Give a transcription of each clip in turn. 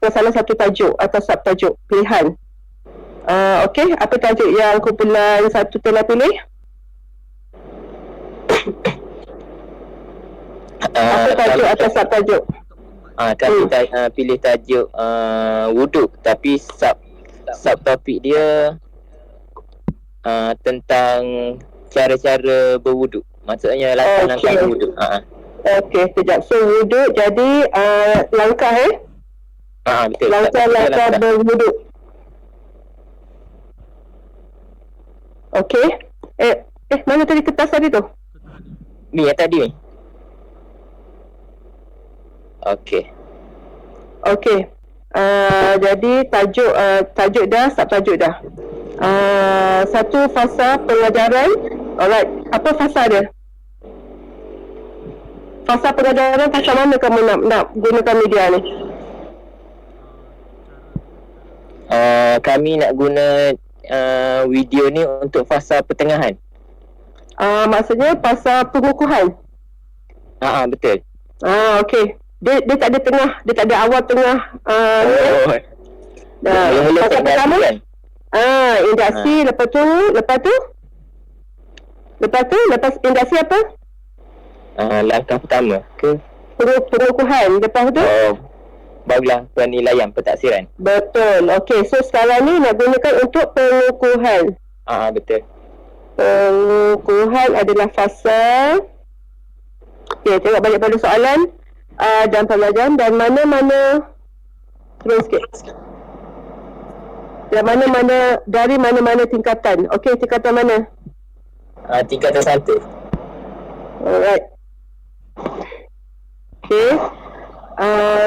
salah satu tajuk atau subtajuk pilihan. Okey, apa tajuk yang kumpulan 1 telah pilih? Apa tajuk atau subtajuk? Kami pilih tajuk wuduk, tapi subtopik dia tentang cara-cara berwuduk. Maksudnya langkah-langkah berwuduk. Okey, sekejap. So wuduk jadi langkah Betul. Langkah-langkah berwuduk. Okey. Mana tadi kertas tadi tu? Ni yang tadi ni. Okey. Jadi tajuk dah, subtajuk dah. Satu fasa pengajaran. Alright. Apa fasa dia? Fasa pengajaran, fasa mana kamu nak gunakan media ni? Kami nak guna video ni untuk fasa pertengahan. Maksudnya fasa pengukuhan. Betul. Okey. Dia tak ada tengah, dia tak ada awal tengah. Fasa pertama kan? Induksi, lepas induksi apa? Langkah pertama ke? Pengukuhan. Lepas tu? Barulah penilaian, pentaksiran. Betul. Okey, so sekarang ni nak gunakan untuk pengukuhan. Betul. Pengukuhan adalah fasa. Okey, tengok balik pada soalan dan pelajaran dan mana-mana turun sikit. Dan mana-mana, dari mana-mana tingkatan. Okey, tingkatan mana? Tingkatan 1. Alright. Okey.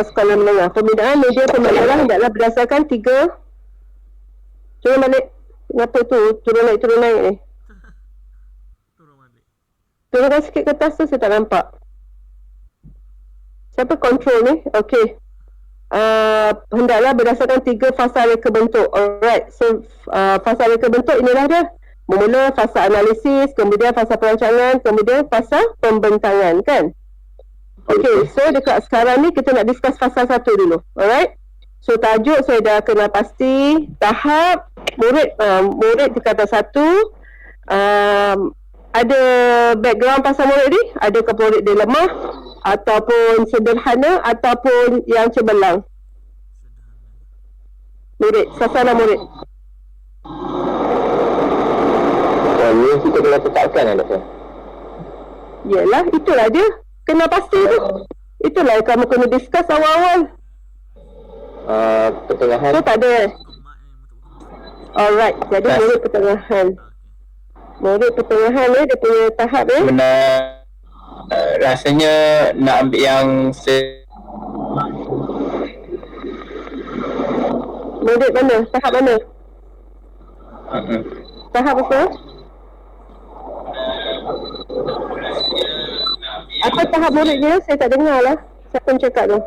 Sekolah menengah. Pembinaan media pembelajaran hendaklah berdasarkan 3. Turun balik. Kenapa tu? Turun naik ni. Turunkan sikit kertas tu, saya tak nampak. Siapa kontrol ni? Okey. Hendaklah berdasarkan 3 fasa reka bentuk. Alright. So, fasa reka bentuk inilah dia. Memula fasa analisis, kemudian fasa perancangan, kemudian fasa pembentangan, kan? Okey, so dekat sekarang ni kita nak discuss fasa 1 dulu. Alright. So tajuk saya dah kenal pasti. Tahap murid tingkatan 1. Ada background pasal murid ni? Adakah murid dia lemah ataupun sederhana ataupun yang cemerlang? Murid, sasaran murid. Ni kita kena tetapkan lah, Doktor. Yelah, itulah dia. Kena pasti tu. Itulah yang kamu kena discuss awal-awal. Pertengahan. So tak ada. Alright, jadi murid pertengahan. Murid pertengahan ni dia punya tahap ni. Rasanya nak ambil yang murid mana? Tahap mana? Tahap apa? Apa tahap muridnya? Saya tak dengar lah. Siapa yang cakap tu?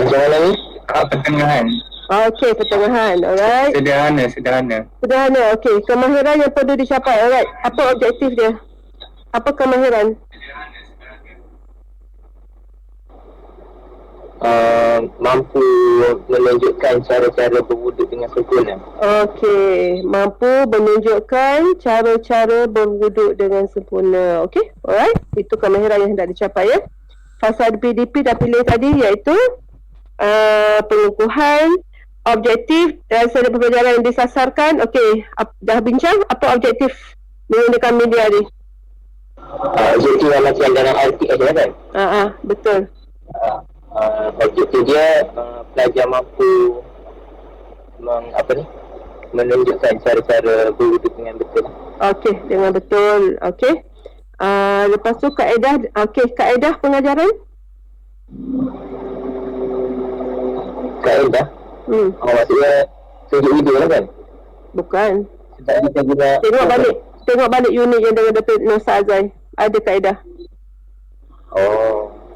Macam mana ni? Pertengahan. Okey, pertengahan. Alright. Sederhana. Okey. Kemahiran yang perlu dicapai. Alright. Apa objektif dia? Apa kemahiran? Mampu menunjukkan cara-cara berwuduk dengan sempurna. Okey, mampu menunjukkan cara-cara berwuduk dengan sempurna. Okey, alright. Itu kemahiran yang hendak dicapai ya. Fasa PDP dah pilih tadi iaitu pengukuhan, objektif dan seri pembelajaran yang disasarkan. Okey, dah bincang apa objektif menggunakan media ni? Objektif yang macam dalam RTS kan? Betul. Objektif dia pelajar mampu menunjukkan cara-cara berwuduk dengan betul. Okey, dengan betul. Okey. Lepas tu kaedah. Okey, kaedah pengajaran. Kaedah? Maksudnya tunjuk video lah kan? Bukan. Kita guna Tengok balik unit yang dengan Datuk Nusa Azai. Ada kaedah.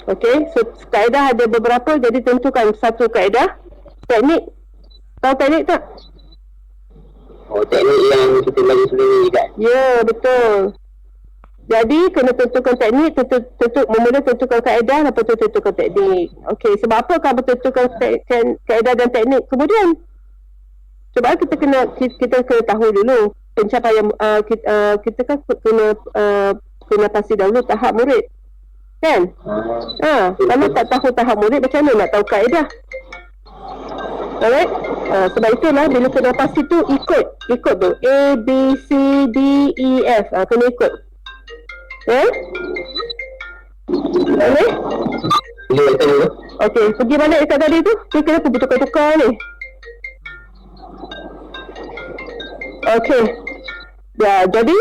Okey, so kaedah ada beberapa, jadi tentukan satu kaedah. Teknik. Tahu teknik tak? Teknik yang kita belajar sebelum ni kan? Ya, betul. Jadi kena tentukan teknik, mula tentukan kaedah, lepas tu tentukan teknik. Okey, sebab apa kamu tentukan kaedah dan teknik kemudian? Sebab kita kena tahu dulu pencapaian kita kan kena pasti dahulu tahap murid. Kan? Kalau tak tahu tahap murid, macam mana nak tahu kaedah? Alright? Sebab itulah bila kena pasti tu ikut tu A, B, C, D, E, F. Kena ikut. Boleh? Okey, pergi balik dekat tadi tu. Dia kena pergi tukar-tukar ni. Okey. Ya, jadi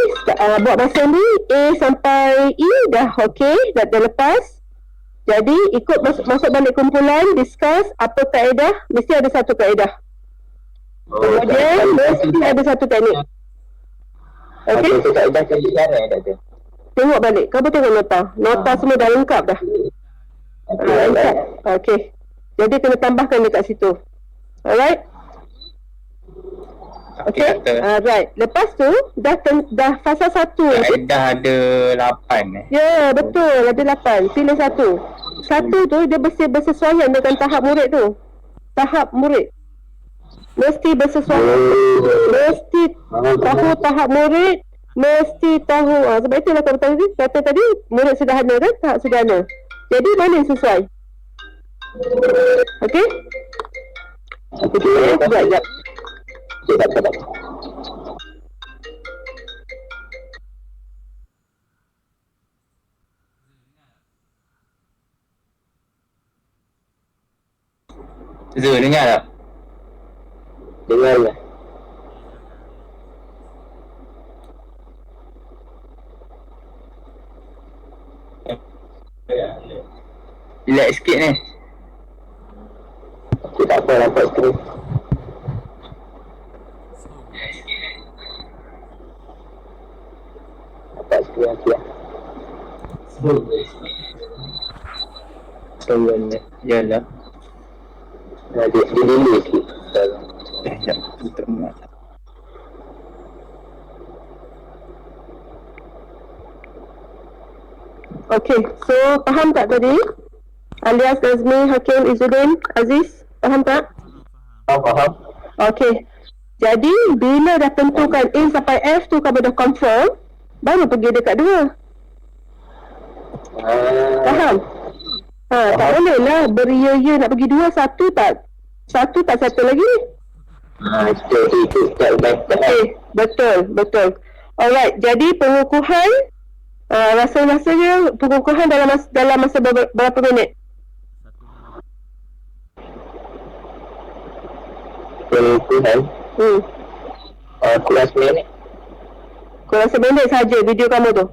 buat masa ni A sampai E dah okey, dah lepas. Jadi ikut masuk balik kumpulan, discuss apa kaedah, mesti ada satu kaedah. Kemudian mesti ada satu teknik. Okey. Kaedah cara tak ada. Tengok balik. Kamu tengok nota semua dah lengkap dah. Lengkap. Okey. Jadi kena tambahkan dekat situ. Alright. Okey. Right. Lepas tu dah fasa 1. Kaedah ada 8 Ya, betul. Ada 8. Pilih satu. Satu tu dia bersesuaian dengan tahap murid tu. Tahap murid. Mesti bersesuaian. Mesti tahu tahap murid. Mesti tahu. Sebab itulah kata tadi murid sederhana kan, tahap sederhana. Jadi mana yang sesuai? Okey? Sekejap. Zul, dengar tak? Dengar lah. Relax sikit ni. Okay, tak apa, nampak skrin. Nampak skrin nanti lah. Yalah. Dia delay sikit. Sekejap, tutup mat. Okey, so faham tak tadi? Alias Nazmi, Hakim, Izzuddin, Aziz, faham tak? Faham. Okey. Jadi bila dah tentukan A sampai F tu kamu dah confirm, baru pergi dekat 2. Faham? Tak boleh lah beria-ia nak pergi 2, satu tak settle lagi. Itu tak baik. Okey, betul. Alright, jadi pengukuhan rasa-rasanya pengukuhan dalam masa berapa minit? Pengukuhan kurang 9 minit. Kurang 1 minit saja video kamu tu.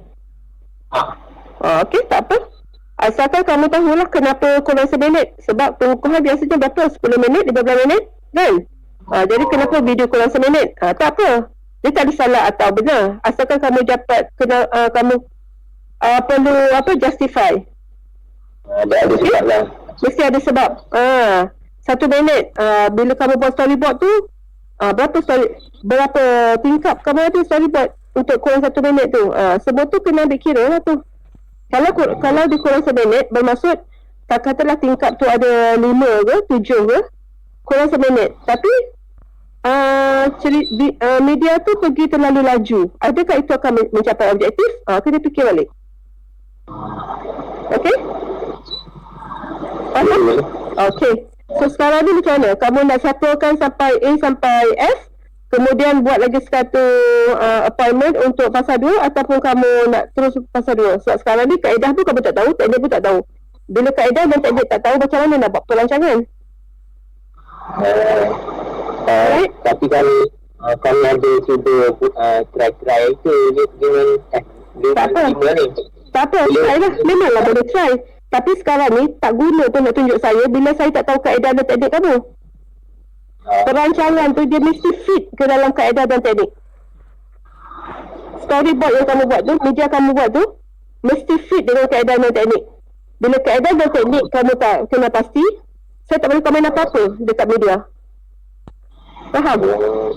Okey, tak apa. Asalkan kamu tahulah kenapa kurang 1 minit. Sebab pengukuhan biasanya berapa? 10 minit, 15 minit kan? Jadi kenapa video kurang 1 minit? Tak apa. Dia tak ada salah atau benar. Asalkan kamu dapat kamu perlu justify. Ada sebab lah. Mesti ada sebab. 1 minit. Bila kamu buat storyboard tu, berapa tingkap kamu ada storyboard untuk kurang 1 minit tu. Semua tu kena ambil kira lah tu. Kalau dia kurang 1 minit, bermaksud katakanlah tingkap tu ada 5 ke 7 ke, kurang 1 minit. Tapi media tu pergi terlalu laju. Adakah itu akan mencapai objektif? Kena fikir balik. Okey? Faham? Okey. So sekarang ni macam mana? Kamu nak settlekan sampai A sampai F, kemudian buat lagi satu appointment untuk fasa 2, ataupun kamu nak terus fasa 2? Sebab sekarang ni kaedah tu kamu tak tahu, teknik pun tak tahu. Bila kaedah dan teknik tak tahu, macam mana nak buat perancangan? Right? Tapi kalau kami ada cuba try ke dengan Tak apa. Tak apa, try lah. Memanglah boleh try. Tapi sekarang ni tak guna pun nak tunjuk saya bila saya tak tahu kaedah dan teknik kamu. Perancangan tu dia mesti fit ke dalam kaedah dan teknik. Storyboard yang kamu buat tu, media kamu buat tu, mesti fit dengan kaedah dan teknik. Bila kaedah dan teknik kamu tak kena pasti, saya tak boleh komen apa-apa dekat media. Faham?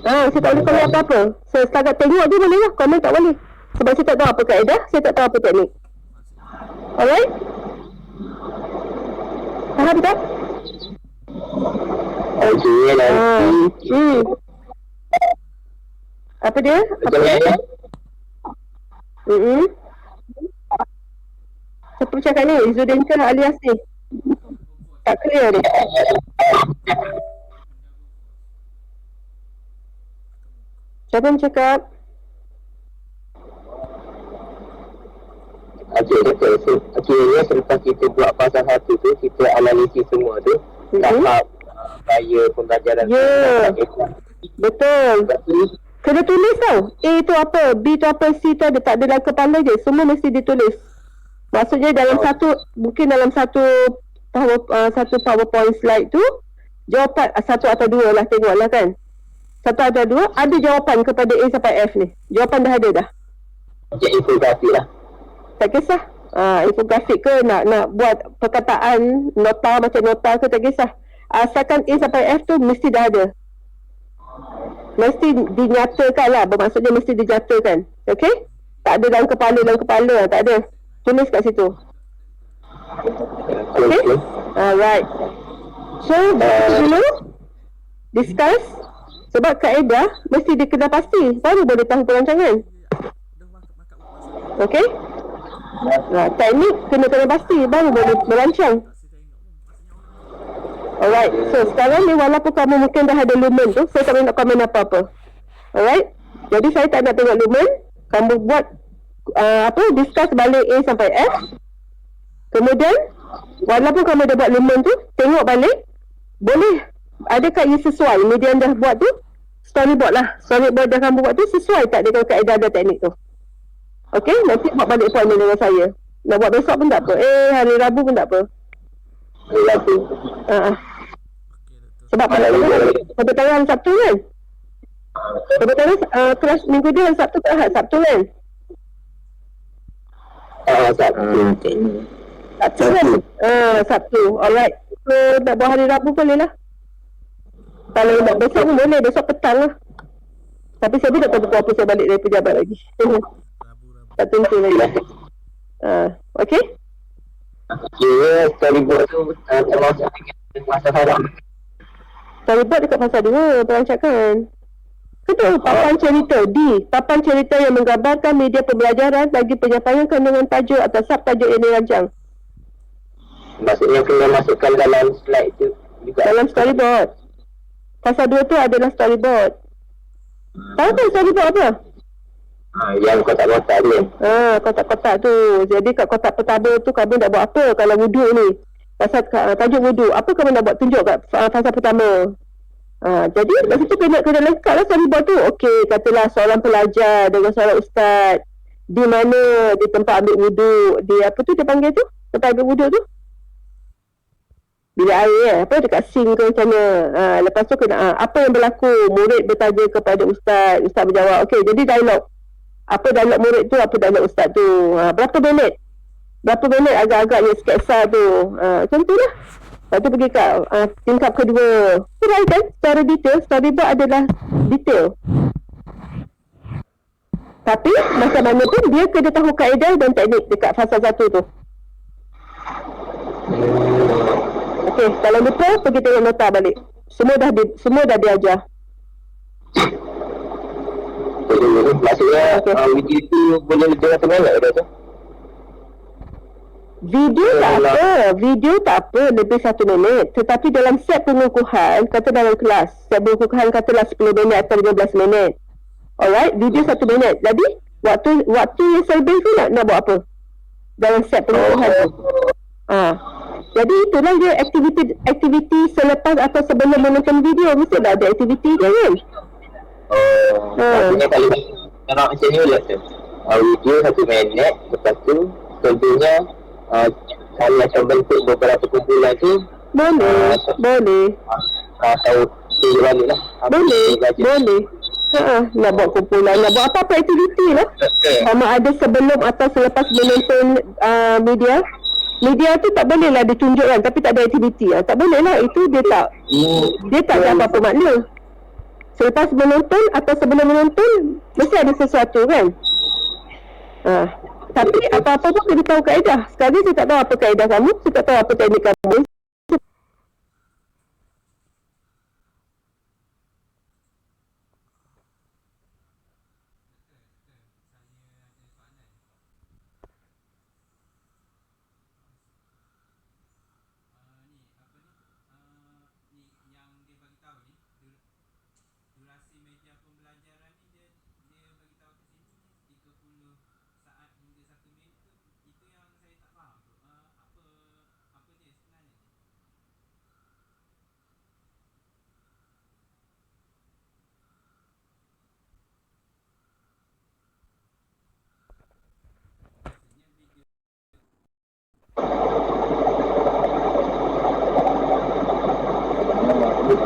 Saya tak boleh komen apa-apa. So setakat tengok je boleh lah, komen tak boleh. Sebab saya tak tahu apa kaedah, saya tak tahu apa teknik. Alright? Faham tak? Okey, nanti Apa dia? Apa macam dia? mana? Siapa cakap ni? Izzuddin ke alias ni? Tak clear ni. Siapa yang cakap? Okey, betul. So, akhirnya selepas kita buat fasa 1 tu, kita analisis semua tu, tahap gaya pembelajaran. Ya. Betul. Tapi, Kena tulis tau. A tu apa, B tu apa, C tu ada. Tak ada dalam kepala je. Semua mesti ditulis. Maksudnya dalam mungkin dalam satu PowerPoint slide tu, jawapan satu atau dua lah, tengoklah kan. Satu atau dua, ada jawapan kepada A sampai F ni. Jawapan dah ada dah. macam infografik lah. Tak kisah. Infografik ke, nak buat perkataan, nota macam nota ke, tak kisah. Asalkan A sampai F tu mesti dah ada. Mesti dinyatakan lah. Bermaksudnya mesti dinyatakan. Okay? Tak ada dalam kepala. Tak ada. Tulis kat situ. Okay? Alright. So, dulu discuss. Sebab kaedah mesti dikenal pasti. Baru boleh tahu perancangan. Okay? Teknik kena pasti. Baru boleh merancang. Alright, so sekarang ni walaupun kamu mungkin dah ada lumen tu, saya tak nak komen apa-apa. Alright, jadi saya tak nak tengok lumen. Kamu buat discuss balik A sampai F. Kemudian walaupun kamu dah buat lumen tu, tengok balik. Boleh, adakah ia sesuai media yang dah buat tu? Storyboard lah, storyboard dah kamu buat tu sesuai tak dengan kaedah dan teknik tu? Okay, nanti buat balik appointment dengan saya. Nak buat besok pun tak apa, hari Rabu pun tak apa. Sebab pada tangan Sabtu kan? Pada tangan kelas minggu dia Sabtu ke Ahad? Sabtu kan? Sabtu kan? Sabtu. Alright. So nak buat hari Rabu boleh lah. Kalau nak besok pun boleh. Besok petang lah. Tapi saya pun tak tahu pukul apa saya balik dari pejabat lagi. Tak tentu lagi. Okay? Kira storyboard tu termasuk dengan masa haram. Storyboard dekat fasa 2 perancangan. Betul, papan cerita D. Papan cerita yang menggambarkan media pembelajaran bagi penyampaian kandungan tajuk atau subtajuk yang dirancang. Maksudnya kena masukkan dalam slide tu juga. Dalam storyboard. Fasa 2 tu adalah storyboard. Tahu tak storyboard apa? Yang kotak-kotak tu. Kotak-kotak tu. Jadi kat kotak pertama tu kamu nak buat apa kalau wuduk ni? Pasal tajuk wuduk. Apa kamu nak buat tunjuk kat fasa pertama? Jadi kat situ kena lengkap lah storyboard tu. Okey, katalah seorang pelajar dengan seorang ustaz. Di mana? Di tempat ambil wuduk. Di apa tu dia panggil tu? Tempat ambil wuduk tu? Bilik air dekat sink ke macam mana. Lepas tu kena apa yang berlaku? Murid bertanya kepada ustaz. Ustaz berjawab. Okey, jadi dialog. Apa dialog murid tu, apa dialog ustaz tu. Berapa minit agak-agaknya sketsa tu. Macam tu lah. Lepas tu pergi kat tingkap kedua. Right kan? Secara detail, storyboard adalah detail. Tapi macam mana pun dia kena tahu kaedah dan teknik dekat fasa 1 tu. Okey, kalau lupa pergi tengok nota balik. Semua dah diajar. Maksudnya video tu boleh dengar terbalik dah tu? Video tak apa lebih 1 minit. Tetapi dalam set pengukuhan, kata dalam kelas, set pengukuhan katalah 10 minit atau 15 minit. Alright, video 1 minit. Jadi waktu yang selebih tu nak buat apa? Dalam set pengukuhan tu. Jadi itulah dia aktiviti selepas atau sebelum menonton video. Mestilah ada aktiviti dia kan? Maksudnya kalau macam ni lah tu. Video 1 minit. Lepas tu tentunya kalau macam bentuk beberapa kumpulan tu boleh atau balik lah. Boleh nak buat kumpulan, nak buat apa-apa aktiviti lah. Sama ada sebelum atau selepas menonton media tu tak boleh lah ditunjukkan tapi tak ada aktiviti lah. Tak boleh lah, itu dia tak ada apa-apa makna. Selepas menonton atau sebelum menonton mesti ada sesuatu kan. Tapi apa-apa pun kena tahu kaedah. Sekali saya tak tahu apa kaedah kamu, saya tak tahu apa teknik kamu.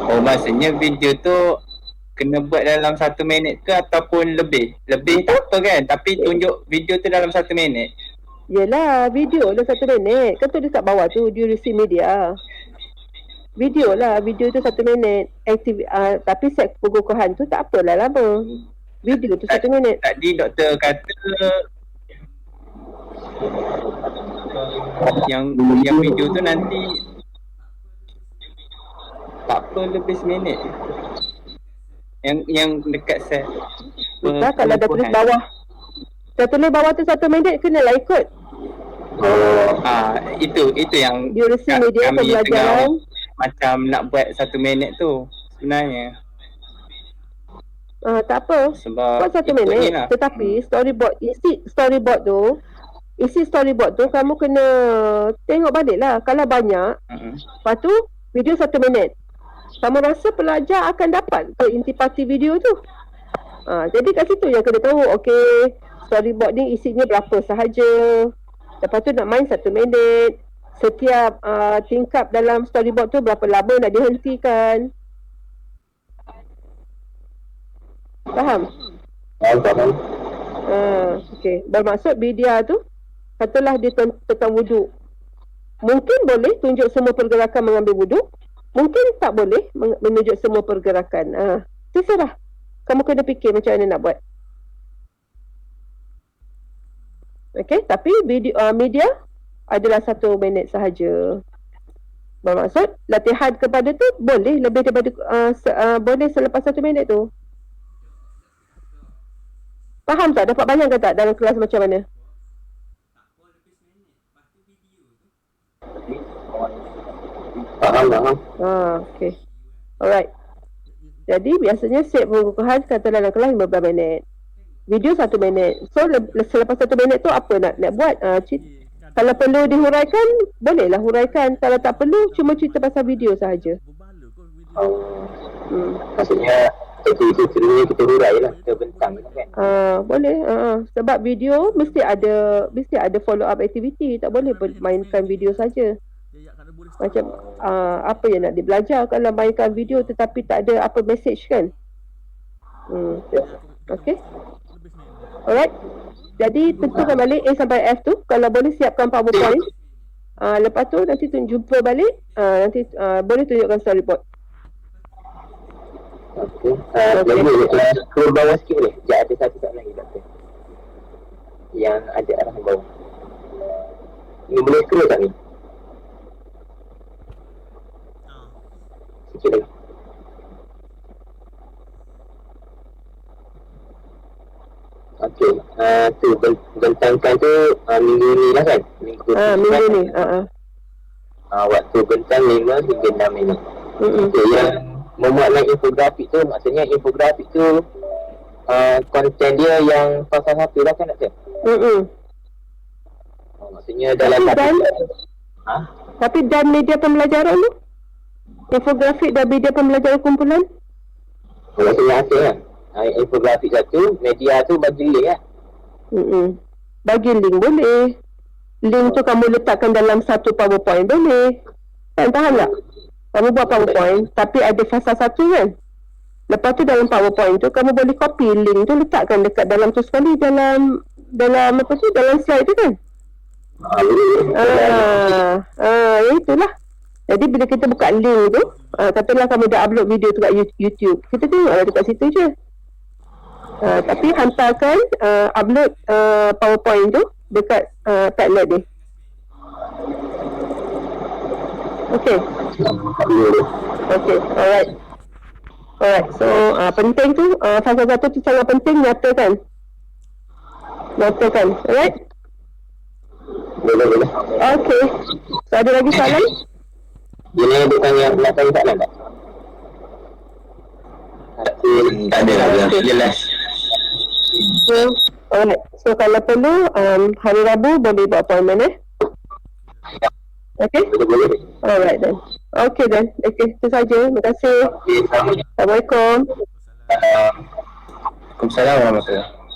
Oh, maksudnya video tu kena buat dalam 1 minit ke ataupun lebih? Lebih tak apa kan? Tapi tunjuk video tu dalam 1 minit. Yelah, video lah 1 minit. Kan tulis kat bawah tu, durasi media. Video lah, video tu 1 minit. Tapi set pengukuhan tu tak apalah lama. Video tu 1 minit. Tadi doktor kata yang video tu nanti tak apa lebih seminit. Yang dekat set. Bukan kalau dah tulis bawah. Dah tulis bawah tu 1 minit kenalah ikut. Itu yang durasi media kami pembelajaran tengah macam nak buat 1 minit tu sebenarnya. Tak apa. Sebab buat 1 minit lah. Tetapi isi storyboard tu kamu kena tengok balik lah. Kalau banyak, lepas tu video 1 minit. Kamu rasa pelajar akan dapat ke intipati video tu? Jadi kat situ yang kena tahu. Okay, storyboard ni isinya berapa sahaja. Lepas tu nak main 1 minit. Setiap tingkap dalam storyboard tu berapa lama nak dihentikan. Faham? Faham. Okay. Bermaksud media tu, katalah dia tentang wuduk. Mungkin boleh tunjuk semua pergerakan mengambil wuduk. Mungkin tak boleh menunjuk semua pergerakan. Terserah. Kamu kena fikir macam mana nak buat. Okay, tapi media adalah 1 minit sahaja. Bermaksud latihan kepada tu boleh lebih daripada boleh selepas 1 minit tu. Faham tak? Dapat bayangkan tak dalam kelas macam mana? Faham. Okay. Alright. Jadi biasanya set pengukuhan kata dalam kelas 15 minit. Video 1 minit. So selepas 1 minit tu apa nak buat? Kalau perlu dihuraikan, bolehlah huraikan. Kalau tak perlu, cuma cerita pasal video sahaja. Maksudnya cerita-cerita kita hurai lah, kita bentang kan? Boleh. Sebab video mesti ada follow up activity. Tak boleh mainkan video saja. Macam apa yang nak dibelajar kalau mainkan video tetapi tak ada apa message kan? Okay. Alright. Jadi tentukan balik A sampai F tu. Kalau boleh siapkan PowerPoint. Lepas tu nanti jumpa balik. Nanti boleh tunjukkan storyboard. Okay. Scroll bawah sikit boleh? Sekejap, ada satu tak lagi doktor yang ada arahan bawah. Ni boleh scroll tak ni? Sikit lagi. Okey, tu bentangkan tu minggu ni lah kan? Minggu ni. Waktu bentang 5 hingga 6 minit. Okay, yang memuatkan infografik tu, maksudnya infografik tu konten dia yang pasal satu lah kan doktor? Maksudnya dalam Tapi dan media pembelajaran tu? Infografik dan media pembelajaran kumpulan? Maksudnya asing kan? Infografik satu, media tu bagi link lah. Bagi link boleh. Link tu kamu letakkan dalam satu PowerPoint boleh. Kan, faham tak? Kamu buat PowerPoint tapi ada fasa 1 kan? Lepas tu dalam PowerPoint tu kamu boleh copy link tu letakkan dekat dalam tu sekali dalam apa tu, dalam slide tu kan? Itulah. Jadi bila kita buka link tu, katalah kamu dah upload video tu kat YouTube, kita tengoklah dekat situ je. Tapi hantarkan upload PowerPoint tu dekat Padlet dia. Okay. Okay, alright. So penting tu, fasa 1 tu sangat penting, nyatakan. Alright? Boleh. Okay. So ada lagi soalan? Ini ada tanya, nak tanya soalan tak? Tak ada lah, jelas. Alright. So kalau perlu hari Rabu boleh buat appointment Okay? Boleh. Alright then. Okay then. Okay, itu saja. Terima kasih. Okay, sama. Assalamualaikum. Waalaikumsalam warahmatullahi wabarakatuh.